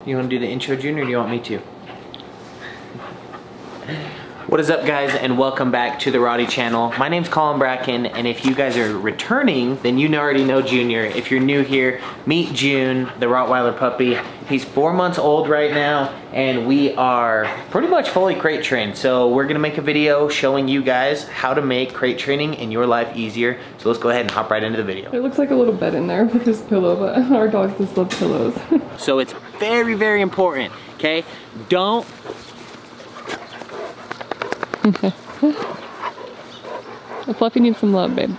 You want to do the intro, Junior, or do you want me to? What is up, guys, and welcome back to the Rotty channel. My name's Collin Brackin, and if you guys are returning, then you already know Junior. If you're new here, meet June, the Rottweiler puppy. He's 4 months old right now, and we are pretty much fully crate trained. So we're gonna make a video showing you guys how to make crate training in your life easier. So let's go ahead and hop right into the video. It looks like a little bed in there with his pillow, but our dogs just love pillows. So it's very, very important, okay? Don't Fluffy needs some love, babe.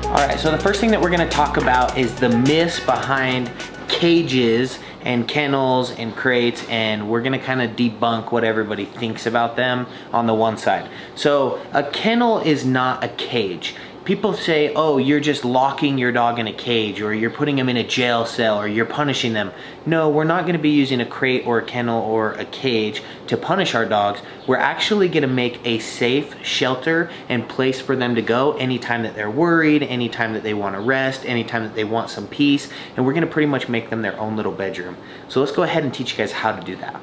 Alright, so the first thing that we're going to talk about is the myths behind cages and kennels and crates, and we're going to kind of debunk what everybody thinks about them on the one side. So a kennel is not a cage. People say, oh, you're just locking your dog in a cage, or you're putting them in a jail cell, or you're punishing them. No, we're not gonna be using a crate or a kennel or a cage to punish our dogs. We're actually gonna make a safe shelter and place for them to go anytime that they're worried, anytime that they wanna rest, anytime that they want some peace, and we're gonna pretty much make them their own little bedroom. So let's go ahead and teach you guys how to do that.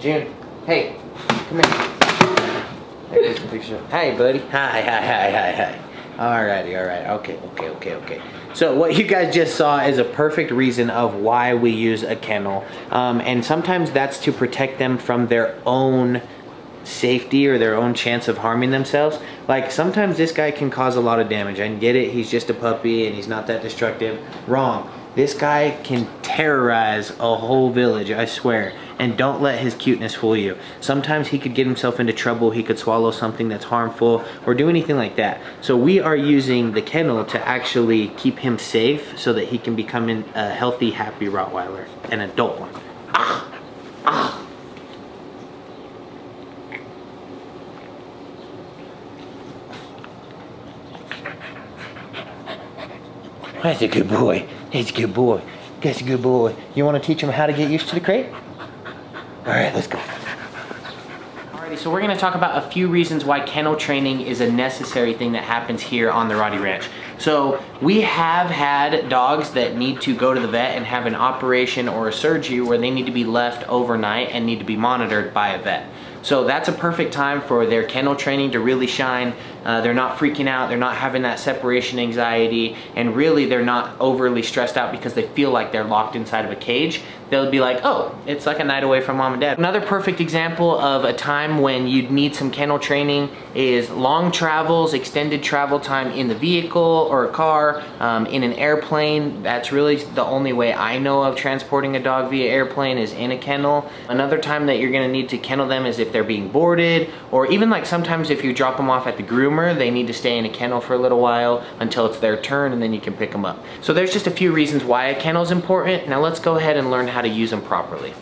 June, hey, come here. There's the picture. Hi, buddy. Hi. Alrighty, alright. Okay. So what you guys just saw is a perfect reason of why we use a kennel. And sometimes that's to protect them from their own safety or their own chance of harming themselves. Like, sometimes this guy can cause a lot of damage. I get it, he's just a puppy and he's not that destructive. Wrong. This guy can terrorize a whole village, I swear. And don't let his cuteness fool you. Sometimes he could get himself into trouble, he could swallow something that's harmful, or do anything like that. So we are using the kennel to actually keep him safe so that he can become a healthy, happy Rottweiler, an adult one. That's a good boy. He's a good boy. That's a good boy. You want to teach him how to get used to the crate? All right, let's go. Alrighty, so we're going to talk about a few reasons why kennel training is a necessary thing that happens here on the Rotty Ranch. So we have had dogs that need to go to the vet and have an operation or a surgery where they need to be left overnight and need to be monitored by a vet. So that's a perfect time for their kennel training to really shine. They're not freaking out, they're not having that separation anxiety, and really they're not overly stressed out because they feel like they're locked inside of a cage. They'll be like, oh, it's like a night away from mom and dad. Another perfect example of a time when you'd need some kennel training is long travels, extended travel time in the vehicle or a car, in an airplane. That's really the only way I know of transporting a dog via airplane is in a kennel. Another time that you're gonna need to kennel them is if they're being boarded, or even like sometimes if you drop them off at the groomer, they need to stay in a kennel for a little while until it's their turn, and then you can pick them up. So there's just a few reasons why a kennel is important. Now let's go ahead and learn how to use them properly.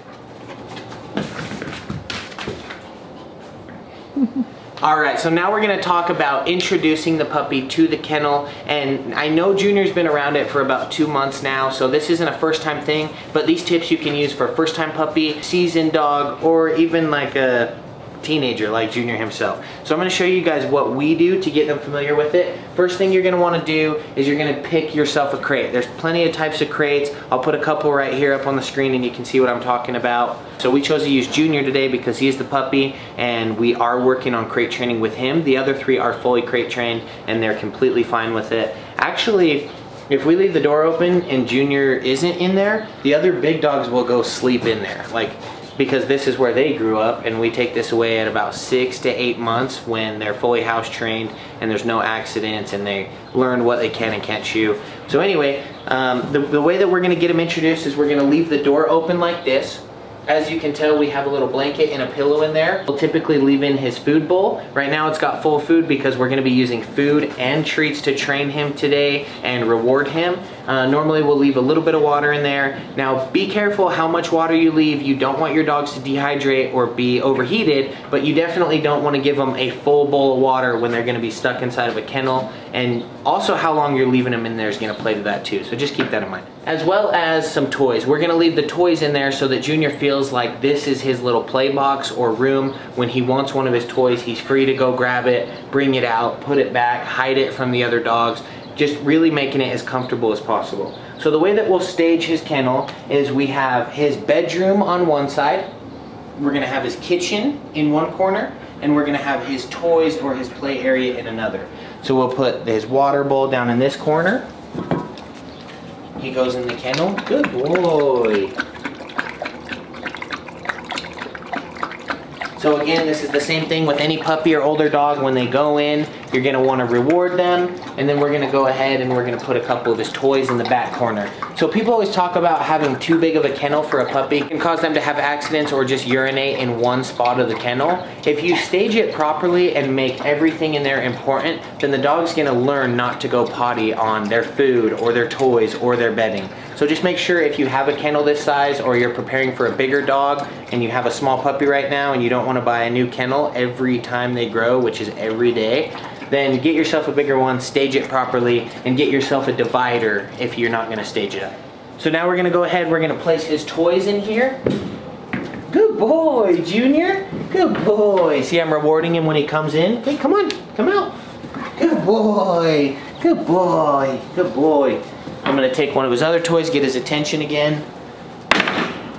Alright, so now we're going to talk about introducing the puppy to the kennel, and I know Junior's been around it for about 2 months now, so this isn't a first time thing, but these tips you can use for a first time puppy, seasoned dog, or even like a teenager like Junior himself. So I'm going to show you guys what we do to get them familiar with it. First thing you're going to want to do is you're going to pick yourself a crate. There's plenty of types of crates. I'll put a couple right here up on the screen and you can see what I'm talking about. So we chose to use Junior today because he is the puppy and we are working on crate training with him. The other 3 are fully crate trained and they're completely fine with it. Actually, if we leave the door open and Junior isn't in there, the other big dogs will go sleep in there. Because this is where they grew up, and we take this away at about 6 to 8 months when they're fully house trained and there's no accidents and they learn what they can and can't chew. So anyway, the way that we're going to get them introduced is we're going to leave the door open like this. As you can tell, we have a little blanket and a pillow in there. We'll typically leave in his food bowl. Right now it's got full food because we're gonna be using food and treats to train him today and reward him. Normally we'll leave a little bit of water in there. Now be careful how much water you leave. You don't want your dogs to dehydrate or be overheated, but you definitely don't want to give them a full bowl of water when they're gonna be stuck inside of a kennel. And also how long you're leaving them in there is gonna play to that too. So just keep that in mind. As well as some toys. We're gonna leave the toys in there so that Junior feels like this is his little play box or room. When he wants one of his toys, he's free to go grab it, bring it out, put it back, hide it from the other dogs, just really making it as comfortable as possible. So the way that we'll stage his kennel is we have his bedroom on one side, we're gonna have his kitchen in one corner, and we're gonna have his toys or his play area in another. So we'll put his water bowl down in this corner. He goes in the kennel. Good boy. So again, this is the same thing with any puppy or older dog. When they go in, you're gonna wanna reward them, and then we're gonna go ahead and we're gonna put a couple of his toys in the back corner. So people always talk about having too big of a kennel for a puppy. It can cause them to have accidents or just urinate in one spot of the kennel. If you stage it properly and make everything in there important, then the dog's gonna learn not to go potty on their food or their toys or their bedding. So just make sure if you have a kennel this size or you're preparing for a bigger dog and you have a small puppy right now and you don't want to buy a new kennel every time they grow, which is every day, then get yourself a bigger one, stage it properly, and get yourself a divider if you're not going to stage it up. So now we're going to go ahead, we're going to place his toys in here. Good boy, Junior. Good boy. See, I'm rewarding him when he comes in. Hey, come on, come out. Good boy, good boy, good boy. I'm gonna take one of his other toys, get his attention again.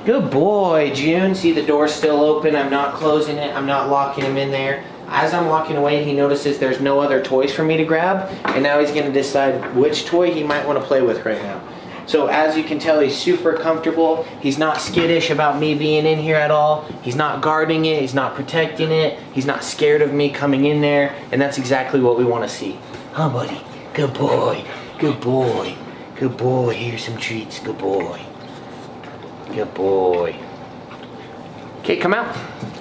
Good boy, June. See, the door's still open. I'm not closing it. I'm not locking him in there. As I'm walking away, he notices there's no other toys for me to grab, and now he's gonna decide which toy he might wanna play with right now. So as you can tell, he's super comfortable. He's not skittish about me being in here at all. He's not guarding it. He's not protecting it. He's not scared of me coming in there, and that's exactly what we wanna see. Huh, buddy? Good boy, good boy. Good boy, here's some treats, good boy. Good boy. Okay, come out.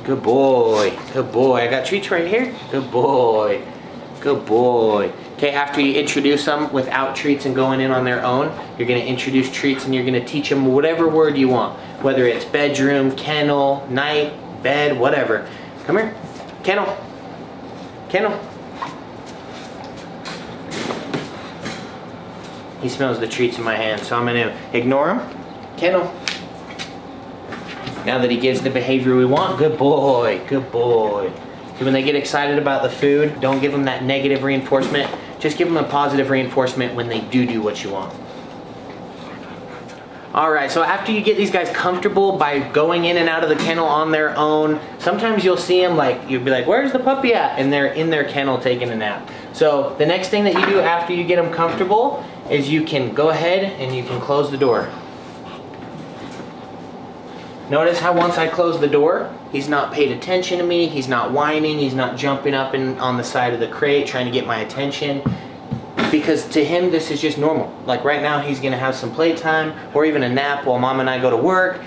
Good boy, good boy. I got treats right here. Good boy, good boy. Okay, after you introduce them without treats and going in on their own, you're gonna introduce treats and you're gonna teach them whatever word you want. Whether it's bedroom, kennel, night, bed, whatever. Come here, kennel, kennel. He smells the treats in my hand, so I'm gonna ignore him. Kennel. Now that he gives the behavior we want, good boy, good boy. So when they get excited about the food, don't give them that negative reinforcement. Just give them a positive reinforcement when they do what you want. All right, so after you get these guys comfortable by going in and out of the kennel on their own, sometimes you'll see them like, you'll be like, where's the puppy at? And they're in their kennel taking a nap. So the next thing that you do after you get them comfortable is you can go ahead and you can close the door. Notice how once I close the door, he's not paid attention to me, he's not whining, he's not jumping up and on the side of the crate trying to get my attention. Because to him, this is just normal. Like right now, he's gonna have some playtime or even a nap while mom and I go to work.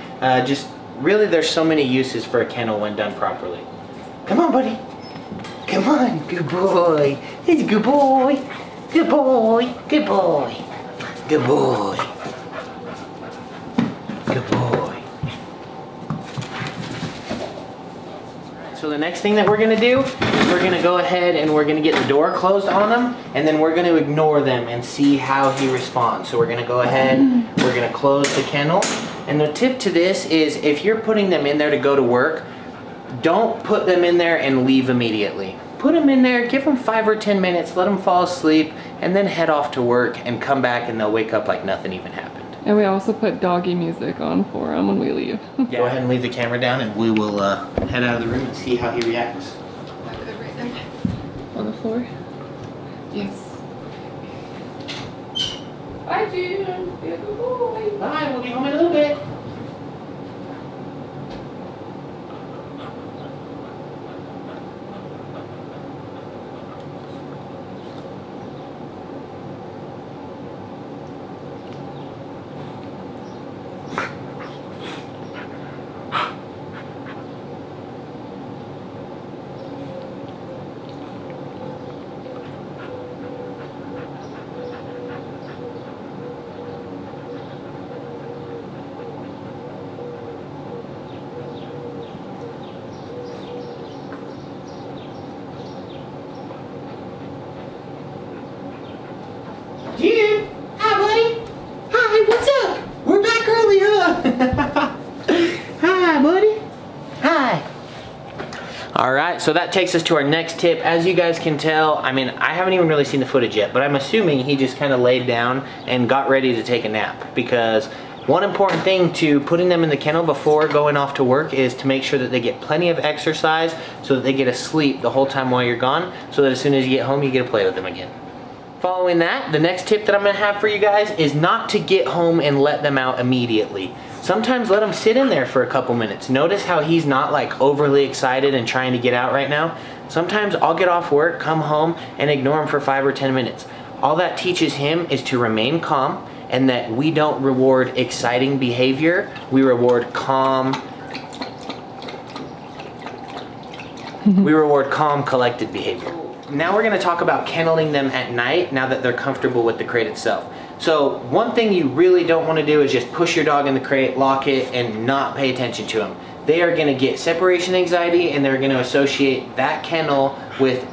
Just really, there's so many uses for a kennel when done properly. Come on, buddy. Come on, good boy. He's a good boy. Good boy, good boy. Good boy. Good boy. So the next thing that we're gonna do is we're gonna go ahead and we're gonna get the door closed on him, and then we're gonna ignore them and see how he responds. So we're gonna go ahead, we're gonna close the kennel. And the tip to this is if you're putting them in there to go to work, don't put them in there and leave immediately. Put them in there, give them 5 or 10 minutes, let them fall asleep, and then head off to work and come back and they'll wake up like nothing even happened. And we also put doggy music on for him when we leave. Yeah. Go ahead and leave the camera down and we will head out of the room and see how he reacts. Right there. On the floor? Yes. Bye, June. Be a good boy. Bye, we'll be home in a little bit. right, so that takes us to our next tip. As you guys can tell, I mean, I haven't even really seen the footage yet, but I'm assuming he just kind of laid down and got ready to take a nap, because one important thing to putting them in the kennel before going off to work is to make sure that they get plenty of exercise so that they get to sleep the whole time while you're gone, so that as soon as you get home, you get to play with them again. Following that, the next tip that I'm gonna have for you guys is not to get home and let them out immediately. Sometimes let them sit in there for a couple minutes. Notice how he's not like overly excited and trying to get out right now. Sometimes I'll get off work, come home, and ignore him for 5 or 10 minutes. All that teaches him is to remain calm, and that we don't reward exciting behavior, we reward calm, collected behavior. Now we're gonna talk about kenneling them at night now that they're comfortable with the crate itself. So one thing you really don't wanna do is just push your dog in the crate, lock it, and not pay attention to them. They are gonna get separation anxiety, and they're gonna associate that kennel with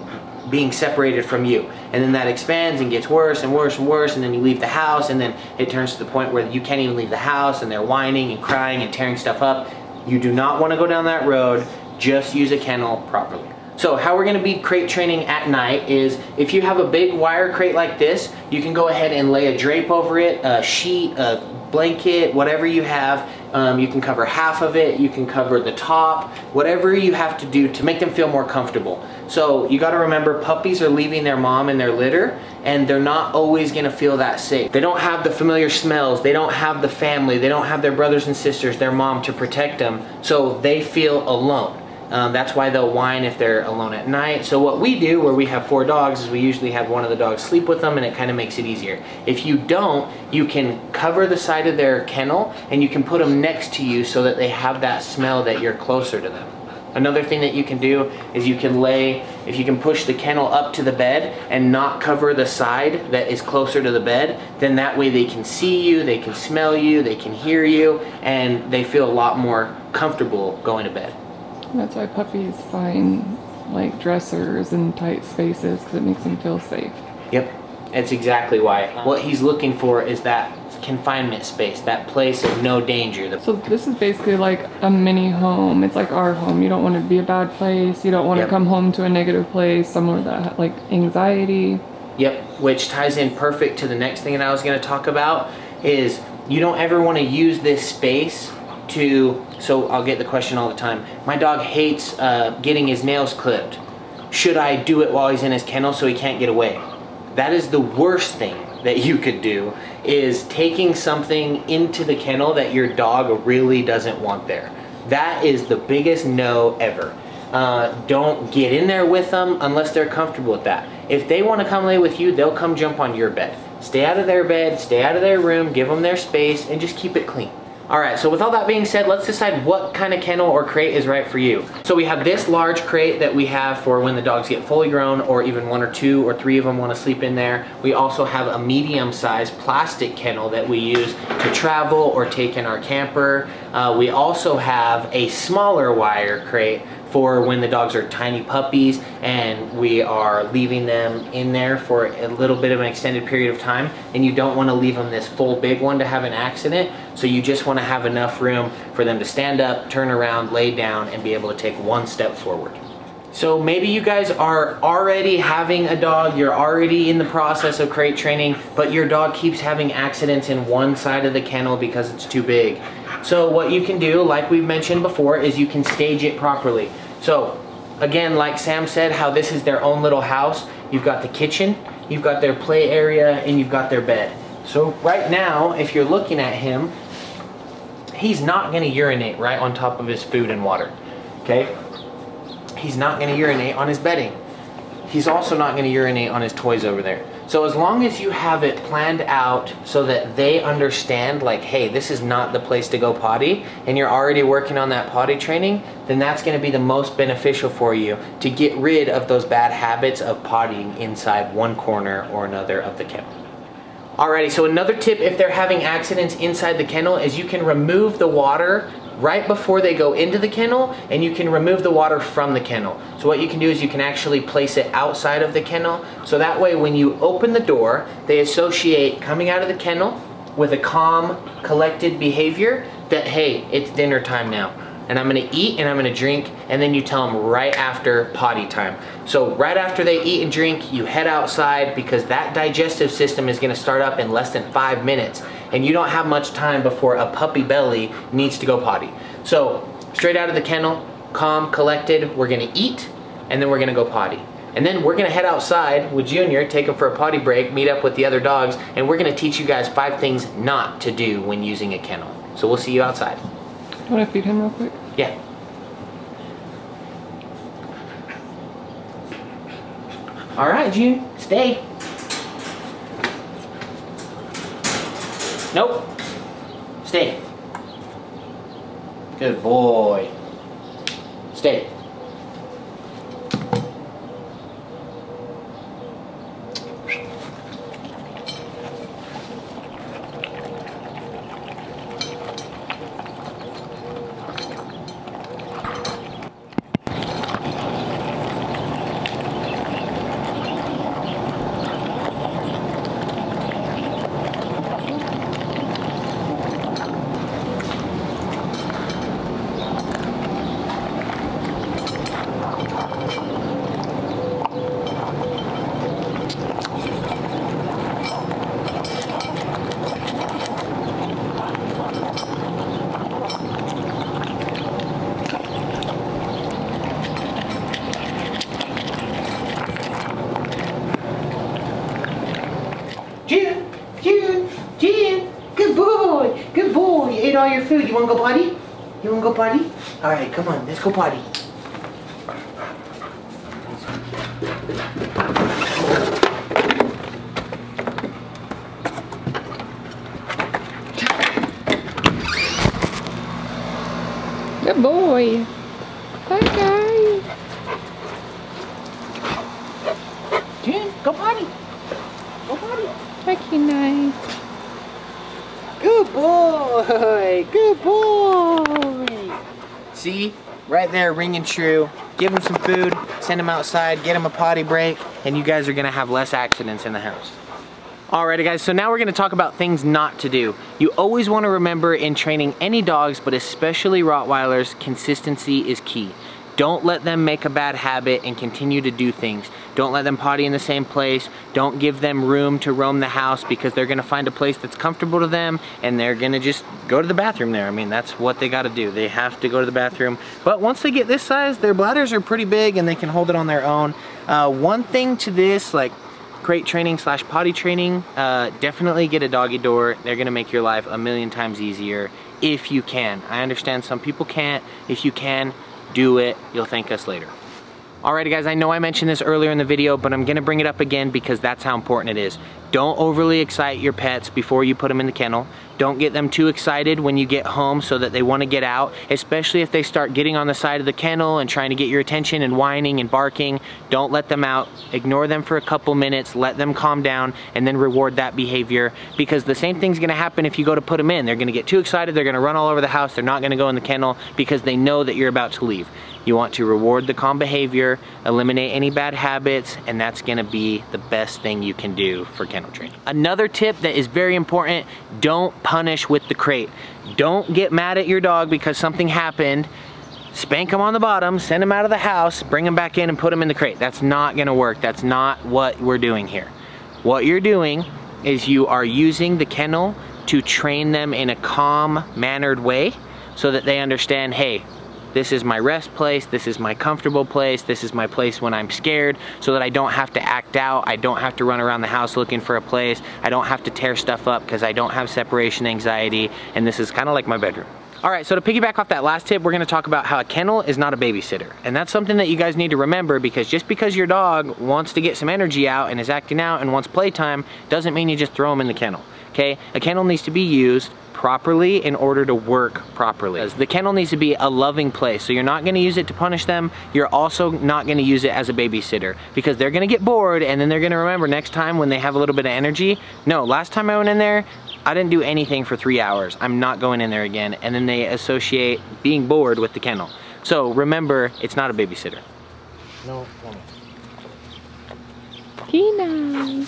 being separated from you. And then that expands and gets worse and worse and worse, and then you leave the house, and then it turns to the point where you can't even leave the house, and they're whining and crying and tearing stuff up. You do not want to go down that road. Just use a kennel properly. So how we're going to be crate training at night is, if you have a big wire crate like this, you can go ahead and lay a drape over it, a sheet, a blanket, whatever you have. You can cover half of it, you can cover the top, whatever you have to do to make them feel more comfortable. So you got to remember, puppies are leaving their mom and their litter, and they're not always going to feel that safe. They don't have the familiar smells, they don't have the family, they don't have their brothers and sisters, their mom to protect them, so they feel alone. That's why they'll whine if they're alone at night. So what we do, where we have 4 dogs, is we usually have one of the dogs sleep with them, and it kind of makes it easier. If you don't, you can cover the side of their kennel, and you can put them next to you so that they have that smell that you're closer to them. Another thing that you can do is you can if you can push the kennel up to the bed and not cover the side that is closer to the bed, then that way they can see you, they can smell you, they can hear you, and they feel a lot more comfortable going to bed. That's why puppies find like dressers and tight spaces, because it makes them feel safe. Yep, that's exactly why. What he's looking for is that confinement space, that place of no danger. So this is basically like a mini home. It's like our home. You don't want to be a bad place. You don't want to come home to a negative place, somewhere that like anxiety. Yep, which ties in perfect to the next thing that I was going to talk about, is you don't ever want to use this space to, so I'll get the question all the time, my dog hates getting his nails clipped. Should I do it while he's in his kennel so he can't get away? That is the worst thing that you could do, is taking something into the kennel that your dog really doesn't want there. That is the biggest no ever. Don't get in there with them unless they're comfortable with that. If they want to come lay with you, they'll come jump on your bed. Stay out of their bed, stay out of their room, give them their space, and just keep it clean. Alright, so with all that being said, let's decide what kind of kennel or crate is right for you. So we have this large crate that we have for when the dogs get fully grown, or even 1 or 2 or 3 of them want to sleep in there. We also have a medium-sized plastic kennel that we use to travel or take in our camper. We also have a smaller wire crate for when the dogs are tiny puppies and we are leaving them in there for a little bit of an extended period of time, and you don't want to leave them this full big one to have an accident, so you just want to have enough room for them to stand up, turn around, lay down, and be able to take 1 step forward. So maybe you guys are already having a dog, you're already in the process of crate training, but your dog keeps having accidents in one side of the kennel because it's too big. So what you can do, like we've mentioned before, is you can stage it properly. So again, like Sam said, how this is their own little house. You've got the kitchen, you've got their play area, and you've got their bed. So right now, if you're looking at him, he's not gonna urinate right on top of his food and water, okay? He's not gonna urinate on his bedding. He's also not gonna urinate on his toys over there. So as long as you have it planned out so that they understand, like, hey, this is not the place to go potty, and you're already working on that potty training, then that's gonna be the most beneficial for you to get rid of those bad habits of pottying inside one corner or another of the kennel. Alrighty, so another tip if they're having accidents inside the kennel is you can remove the water right before they go into the kennel, and you can remove the water from the kennel. So what you can do is you can actually place it outside of the kennel, so that way when you open the door, they associate coming out of the kennel with a calm, collected behavior that, hey, it's dinner time now. and I'm gonna eat and I'm gonna drink, and then you tell them right after potty time. So right after they eat and drink, you head outside because that digestive system is gonna start up in less than 5 minutes, and you don't have much time before a puppy belly needs to go potty. So straight out of the kennel, calm, collected, we're gonna eat, and then we're gonna go potty. And then we're gonna head outside with Junior, take him for a potty break, meet up with the other dogs, and we're gonna teach you guys 5 things not to do when using a kennel. So we'll see you outside. You wanna feed him real quick? Yeah. All right, June, stay. Nope, stay. Good boy. Stay. June, good boy, good boy. You ate all your food. You wanna go potty? You wanna go potty? All right, come on, let's go potty. Good boy. Hi guys. June, go potty. Go potty. Lucky nice. Good boy, good boy. See, right there, ringing true. Give him some food, send him outside, get him a potty break, and you guys are gonna have less accidents in the house. Alrighty guys, so now we're gonna talk about things not to do. You always wanna remember in training any dogs, but especially Rottweilers, consistency is key. Don't let them make a bad habit and continue to do things. Don't let them potty in the same place. Don't give them room to roam the house because they're gonna find a place that's comfortable to them and they're gonna just go to the bathroom there. I mean, that's what they gotta do. They have to go to the bathroom. But once they get this size, their bladders are pretty big and they can hold it on their own. One thing to this, like crate training / potty training, definitely get a doggy door. They're gonna make your life a million times easier if you can. I understand some people can't. If you can, do it. You'll thank us later. Alrighty guys, I know I mentioned this earlier in the video, but I'm gonna bring it up again because that's how important it is. Don't overly excite your pets before you put them in the kennel. Don't get them too excited when you get home so that they wanna get out, especially if they start getting on the side of the kennel and trying to get your attention and whining and barking. Don't let them out. Ignore them for a couple minutes, let them calm down, and then reward that behavior, because the same thing's gonna happen if you go to put them in. They're gonna get too excited, they're gonna run all over the house, they're not gonna go in the kennel because they know that you're about to leave. You want to reward the calm behavior, eliminate any bad habits, and that's gonna be the best thing you can do for kennel training. Another tip that is very important, don't punish with the crate. Don't get mad at your dog because something happened. Spank them on the bottom, send them out of the house, bring them back in and put them in the crate. That's not gonna work. That's not what we're doing here. What you're doing is you are using the kennel to train them in a calm, mannered way so that they understand, hey, this is my rest place, this is my comfortable place, this is my place when I'm scared, so that I don't have to act out, I don't have to run around the house looking for a place, I don't have to tear stuff up because I don't have separation anxiety, and this is kind of like my bedroom. Alright, so to piggyback off that last tip, we're gonna talk about how a kennel is not a babysitter. And that's something that you guys need to remember, because just because your dog wants to get some energy out and is acting out and wants playtime, doesn't mean you just throw him in the kennel, okay? A kennel needs to be used properly in order to work properly. The kennel needs to be a loving place, so you're not gonna use it to punish them, you're also not gonna use it as a babysitter, because they're gonna get bored and then they're gonna remember next time when they have a little bit of energy, no, last time I went in there, I didn't do anything for 3 hours, I'm not going in there again, and then they associate being bored with the kennel. So remember, it's not a babysitter. No, no. Tina.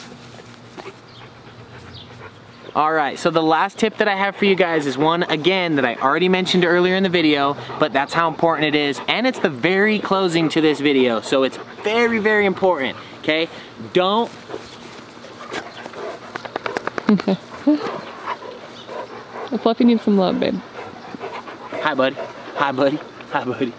All right, so the last tip that I have for you guys is one, again, that I already mentioned earlier in the video, but that's how important it is, and it's the very closing to this video, so it's very, very important, okay? Don't... Fluffy needs some love, babe. Hi, buddy. Hi, buddy. Hi, buddy.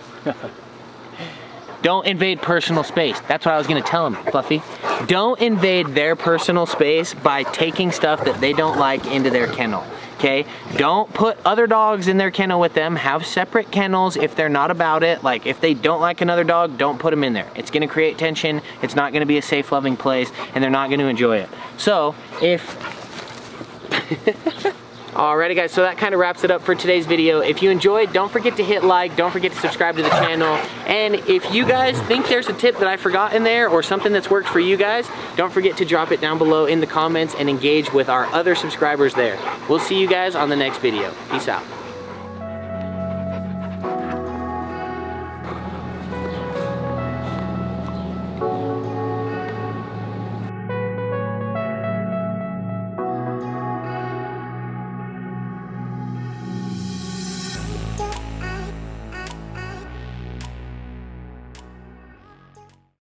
Don't invade personal space. That's what I was gonna tell him, Fluffy. Don't invade their personal space by taking stuff that they don't like into their kennel, okay? Don't put other dogs in their kennel with them. Have separate kennels if they're not about it. Like, if they don't like another dog, don't put them in there. It's gonna create tension. It's not gonna be a safe, loving place, and they're not gonna enjoy it. So, if... Alrighty guys, so that kind of wraps it up for today's video. If you enjoyed, don't forget to hit like, don't forget to subscribe to the channel, and if you guys think there's a tip that I forgot in there or something that's worked for you guys, don't forget to drop it down below in the comments and engage with our other subscribers there. We'll see you guys on the next video. Peace out.